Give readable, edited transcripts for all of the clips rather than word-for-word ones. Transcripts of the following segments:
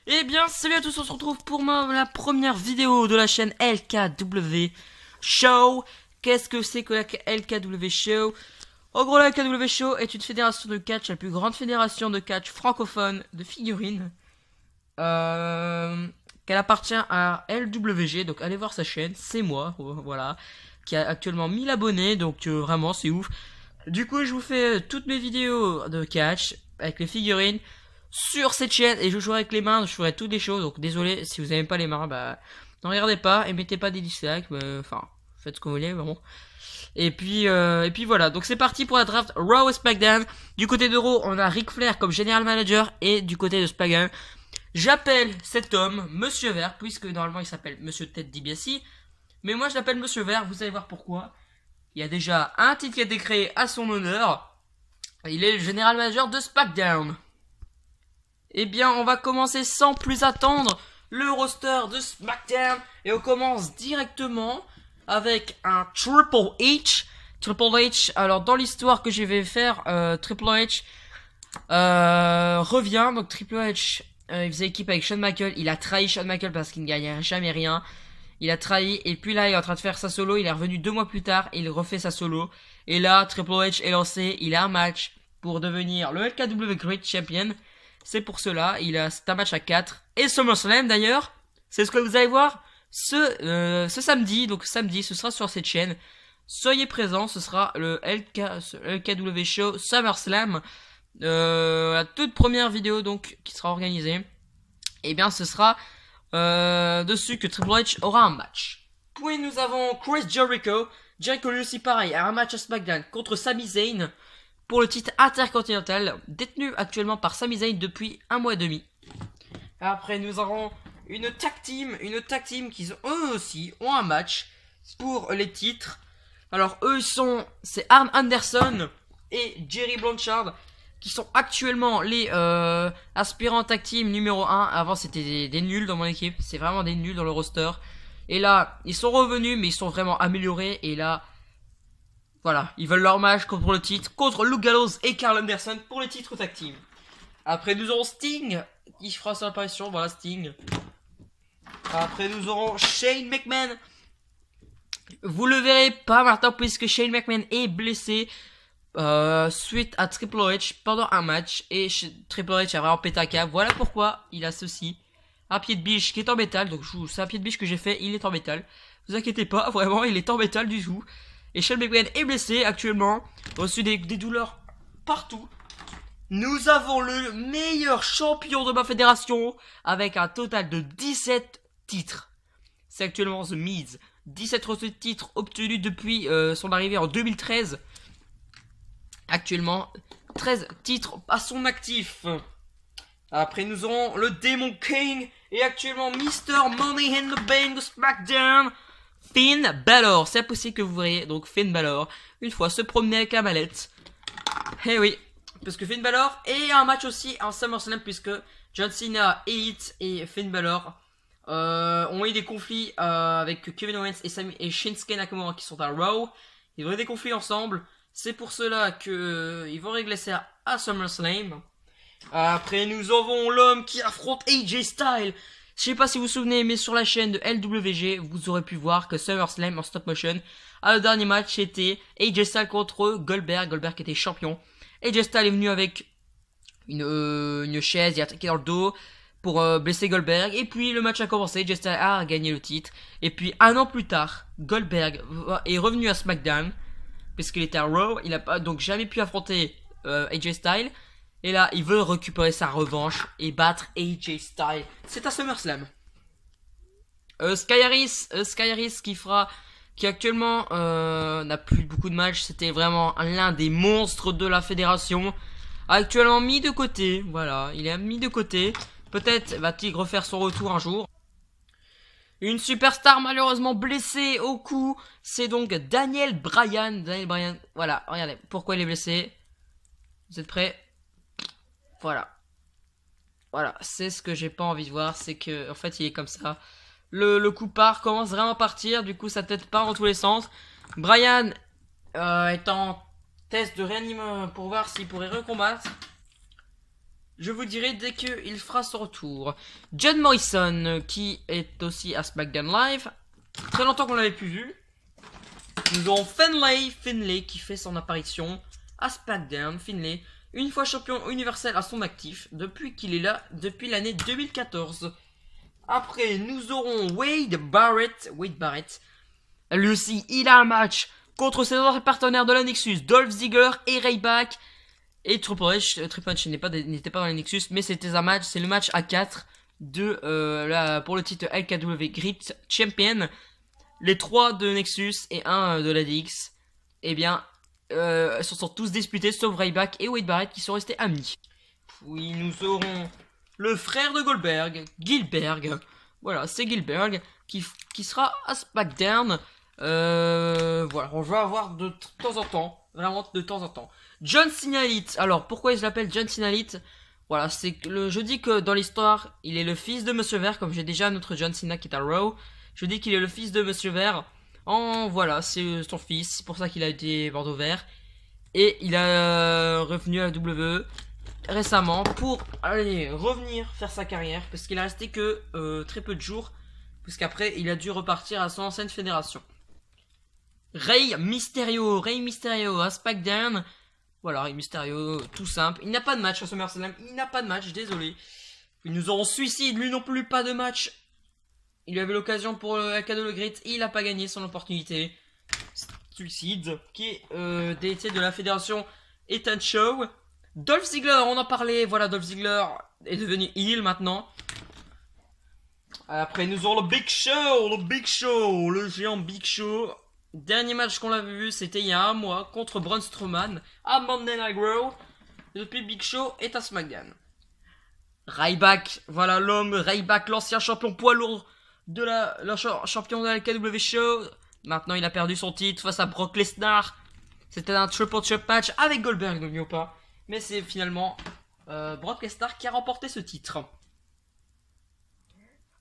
Eh bien, salut à tous, on se retrouve pour la première vidéo de la chaîne LKW Show. Qu'est-ce que c'est que la LKW Show? En gros, la LKW Show est une fédération de catch, la plus grande fédération de catch francophone de figurines. Qu'elle appartient à LWG, donc allez voir sa chaîne, c'est moi, voilà, qui a actuellement 1000 abonnés, donc vraiment c'est ouf. Du coup, je vous fais toutes mes vidéos de catch avec les figurines sur cette chaîne et je jouerai avec les mains, je ferai toutes les choses. Donc désolé si vous n'avez pas les mains, bah ne regardez pas et mettez pas des dislikes, enfin faites ce que vous voulez, vraiment. Et puis voilà, donc c'est parti pour la draft Raw et SmackDown. Du côté de Raw, on a Ric Flair comme General Manager et du côté de SmackDown, j'appelle cet homme Monsieur Vert, puisque normalement il s'appelle Monsieur Ted DiBiase, mais moi je l'appelle Monsieur Vert, vous allez voir pourquoi. Il y a déjà un titre qui a été créé à son honneur. Il est le General Manager de SmackDown. Eh bien, on va commencer sans plus attendre le roster de SmackDown. Et on commence directement avec un Triple H. Triple H, alors dans l'histoire que je vais faire, Triple H revient. Donc Triple H, il faisait équipe avec Shawn Michaels. Il a trahi Shawn Michaels parce qu'il ne gagnait jamais rien. Il a trahi et puis là il est en train de faire sa solo. Il est revenu 2 mois plus tard et il refait sa solo. Et là Triple H est lancé. Il a un match pour devenir le LKW Great Champion. C'est pour cela, c'est un match à 4. Et SummerSlam d'ailleurs, c'est ce que vous allez voir ce samedi. Donc samedi, ce sera sur cette chaîne. Soyez présents, ce sera le LKW Show SummerSlam. La toute première vidéo donc qui sera organisée. Et bien ce sera dessus que Triple H aura un match. Puis nous avons Chris Jericho. Jericho lui aussi pareil, a un match à SmackDown contre Sami Zayn pour le titre intercontinental, détenu actuellement par Sami Zayn depuis 1 mois et demi. Après, nous aurons une tag team qui eux aussi ont un match pour les titres. Alors eux c'est Arn Anderson et Jerry Blanchard qui sont actuellement les aspirants tag team numéro 1. Avant c'était des nuls dans mon équipe, c'est vraiment des nuls dans le roster. Et là, ils sont revenus mais ils sont vraiment améliorés et là voilà, ils veulent leur match pour le titre contre Luke Gallows et Karl Anderson pour les titres tag team. Après nous aurons Sting qui fera son apparition, voilà Sting. Après nous aurons Shane McMahon. Vous le verrez pas maintenant puisque Shane McMahon est blessé suite à Triple H pendant un match. Et Triple H a vraiment pété un câble. Voilà pourquoi il a ceci. Un pied de biche qui est en métal. Donc c'est un pied de biche que j'ai fait, il est en métal. Vous inquiétez pas, vraiment il est en métal du tout. Et Shane McMahon est blessé actuellement, reçu des douleurs partout. Nous avons le meilleur champion de ma fédération avec un total de 17 titres. C'est actuellement The Miz. 17 titres obtenus depuis son arrivée en 2013. Actuellement, 13 titres à son actif. Après, nous aurons le Demon King et actuellement Mr. Money in the Bank de SmackDown. Finn Balor, c'est possible que vous voyez donc Finn Balor une fois se promener avec la mallette. Eh oui, parce que Finn Balor et un match aussi en SummerSlam puisque John Cena et Finn Balor ont eu des conflits avec Kevin Owens et Shinsuke Nakamura qui sont à Raw. Ils ont eu des conflits ensemble. C'est pour cela que ils vont régler ça à SummerSlam. Après nous avons l'homme qui affronte AJ Styles. Je sais pas si vous vous souvenez, mais sur la chaîne de LWG, vous aurez pu voir que SummerSlam en stop motion, le dernier match était AJ Styles contre Goldberg qui était champion. AJ Styles est venu avec une chaise, il a attaqué dans le dos pour blesser Goldberg. Et puis le match a commencé, AJ Styles a gagné le titre. Et puis 1 an plus tard, Goldberg est revenu à SmackDown, puisqu'il était à Raw, il n'a pas donc jamais pu affronter AJ Styles. Et là, il veut récupérer sa revanche et battre AJ Styles. C'est à SummerSlam. Sky Harris qui actuellement n'a plus beaucoup de matchs. C'était vraiment l'un des monstres de la fédération. Actuellement mis de côté. Voilà, il est mis de côté. Peut-être va-t-il refaire son retour un jour. Une superstar malheureusement blessée au cou. C'est donc Daniel Bryan. Voilà, regardez pourquoi il est blessé. Vous êtes prêts? Voilà, c'est ce que j'ai pas envie de voir, c'est que en fait il est comme ça. Le coup part commence vraiment à partir, du coup sa tête part dans tous les sens. Bryan est en test de réanimation pour voir s'il pourrait recombattre. Je vous dirai dès qu'il fera son retour. John Morrison, qui est aussi à SmackDown Live. Très longtemps qu'on l'avait plus vu. Nous avons Finlay qui fait son apparition à SmackDown. Finlay, une fois champion universel à son actif, depuis qu'il est là, depuis l'année 2014. Après, nous aurons Wade Barrett. Lui aussi, il a un match contre ses autres partenaires de la Nexus, Dolph Ziggler et Ryback. Et Triple H n'était pas dans la Nexus, mais c'était un match, c'est le match A4 pour le titre LKW Grid Champion. Les 3 de Nexus et 1 de la DX, eh bien, se sont tous disputés, sauf Ryback et Wade Barrett qui sont restés amis. Puis nous aurons le frère de Goldberg, Gilberg. Voilà, c'est Gilberg qui sera à SmackDown. Voilà, on va avoir de temps en temps, vraiment de temps en temps. John Cena Elite. Alors, pourquoi je l'appelle John Cena Elite? Voilà, je dis que dans l'histoire, il est le fils de Monsieur Vert, comme j'ai déjà notre John Cena qui est à Raw. Je dis qu'il est le fils de Monsieur Vert. Voilà, c'est son fils, c'est pour ça qu'il a été Bordeaux Vert. Et il a revenu à la WWE récemment pour aller revenir faire sa carrière, parce qu'il a resté que très peu de jours, puisqu'après il a dû repartir à son ancienne fédération. Rey Mysterio à SmackDown. Voilà, Rey Mysterio, tout simple. Il n'a pas de match à SummerSlam, il n'a pas de match, désolé. Puis nous aurons Suicide, lui non plus pas de match. Il avait l'occasion pour le cadeau de Grit, il n'a pas gagné son opportunité. Suicide, qui est déité de la fédération Ethan Show. Dolph Ziggler, on en parlait, voilà, Dolph Ziggler est devenu heel maintenant. Après, nous aurons le Big Show, le géant Big Show. Dernier match qu'on l'avait vu, c'était il y a un mois contre Braun Strowman à Monday Night Raw. Depuis, Big Show est à SmackDown. Ryback, voilà l'homme, Ryback, l'ancien champion poids lourd de champion de la LKW Show. Maintenant, il a perdu son titre face à Brock Lesnar. C'était un triple threat match avec Goldberg, n'oublions pas. Mais c'est finalement Brock Lesnar qui a remporté ce titre.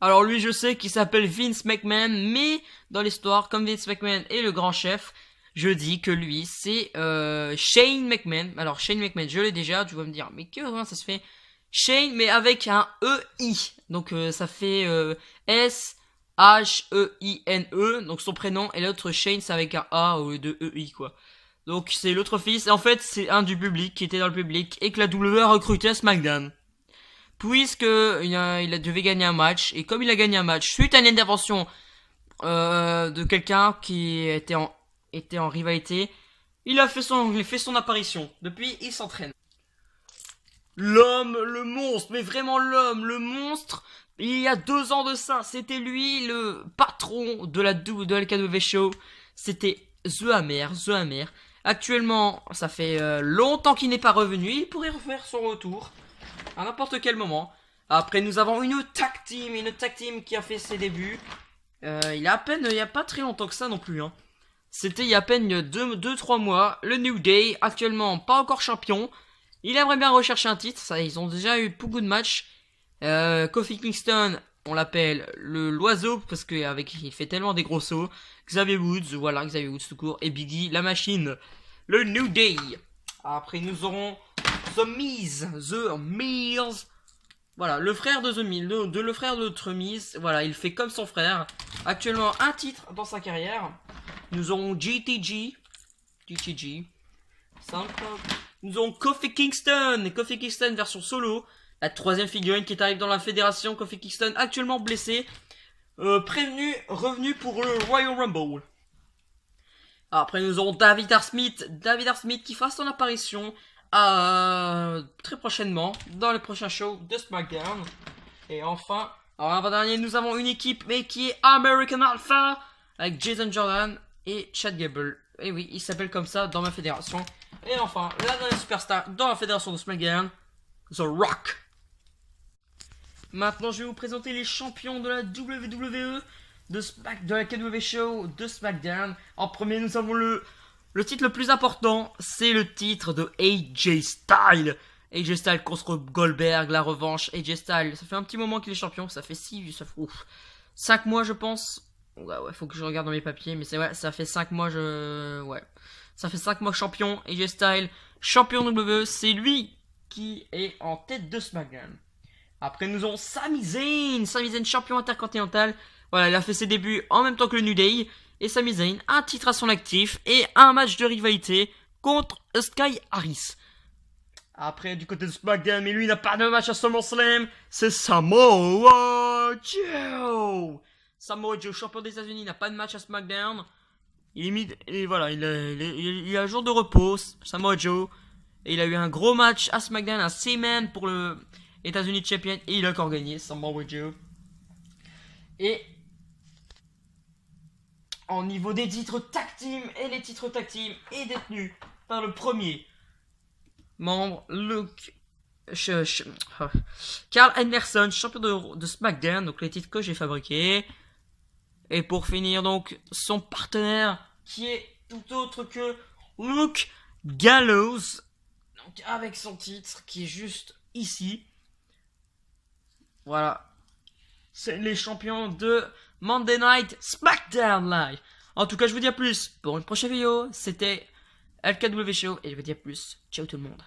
Alors lui, je sais qu'il s'appelle Vince McMahon, mais dans l'histoire, comme Vince McMahon est le grand chef, je dis que lui, c'est Shane McMahon. Alors Shane McMahon, je l'ai déjà, tu vas me dire, mais comment ça se fait? Shane, mais avec un E-I. Donc ça fait S-H-E-I-N-E, donc son prénom, et l'autre Shane, c'est avec un A au lieu de E-I, quoi. Donc c'est l'autre fils, et en fait, c'est un du public qui était dans le public, et que la WWE a recruté à SmackDown. Puisque il devait gagner un match, et comme il a gagné un match suite à une intervention de quelqu'un qui était en rivalité, il a fait son apparition. Depuis, il s'entraîne. L'homme, le monstre, mais vraiment l'homme, le monstre. Il y a 2 ans de ça, c'était lui le patron de la LKW Show. C'était The Hammer. Actuellement, ça fait longtemps qu'il n'est pas revenu. Il pourrait refaire son retour à n'importe quel moment. Après, nous avons une tag team qui a fait ses débuts. Il y a pas très longtemps que ça non plus. Hein. C'était il y a à peine 2-3 mois. Le New Day, actuellement pas encore champion. Il aimerait bien rechercher un titre. Ça, ils ont déjà eu beaucoup de matchs. Kofi Kingston, on l'appelle l'oiseau parce que il fait tellement des gros sauts. Xavier Woods tout court. Et Biggie, la machine. Le New Day. Après, nous aurons The Miz. Voilà, le frère de The Miz, le frère de The Miz. Voilà, il fait comme son frère. Actuellement, un titre dans sa carrière. Nous aurons GTG. Simple. Nous aurons Kofi Kingston version solo. La 3e figurine qui est arrivée dans la fédération. Kofi Kingston actuellement blessé. Revenu pour le Royal Rumble. Après, nous aurons David R. Smith qui fera son apparition très prochainement dans le prochain show de SmackDown. Et enfin, alors avant-dernier, nous avons une équipe mais qui est American Alpha avec Jason Jordan et Chad Gable. Et oui, il s'appelle comme ça dans ma fédération. Et enfin, la dernière superstar dans la fédération de SmackDown, The Rock. Maintenant, je vais vous présenter les champions de la WWE de la KW Show de SmackDown. En premier, nous avons le titre le plus important, c'est le titre de AJ Styles. AJ Styles contre Goldberg, la revanche. AJ Styles, ça fait un petit moment qu'il est champion, ça fait 5 mois je pense. Ouais, faut que je regarde dans mes papiers, mais c'est ouais, ça fait 5 mois, ça fait 5 mois champion. AJ Styles, champion WWE, c'est lui qui est en tête de SmackDown. Après, nous avons Sami Zayn. Sami Zayn, champion intercontinental. Voilà, il a fait ses débuts en même temps que le New Day. Et Sami Zayn, un titre à son actif et un match de rivalité contre Sky Harris. Après, du côté de SmackDown, mais lui, il n'a pas de match à SummerSlam. C'est Samoa Joe. Samoa Joe, champion des États-Unis, n'a pas de match à SmackDown. Il est mis, et voilà, il a un jour de repos, Samoa Joe. Et il a eu un gros match à SmackDown, un 6-man pour le États-Unis Champion. Et il a encore gagné, Samoa Joe. Et au niveau des titres tag team, et les titres tag team est détenu par le premier membre, Carl Anderson, champion de SmackDown, donc les titres que j'ai fabriqués. Et pour finir, donc, son partenaire, qui est tout autre que Luke Gallows, donc avec son titre, qui est juste ici. Voilà. C'est les champions de Monday Night SmackDown Live. En tout cas, je vous dis à plus pour une prochaine vidéo. C'était LKW Show, et je vous dis à plus. Ciao tout le monde.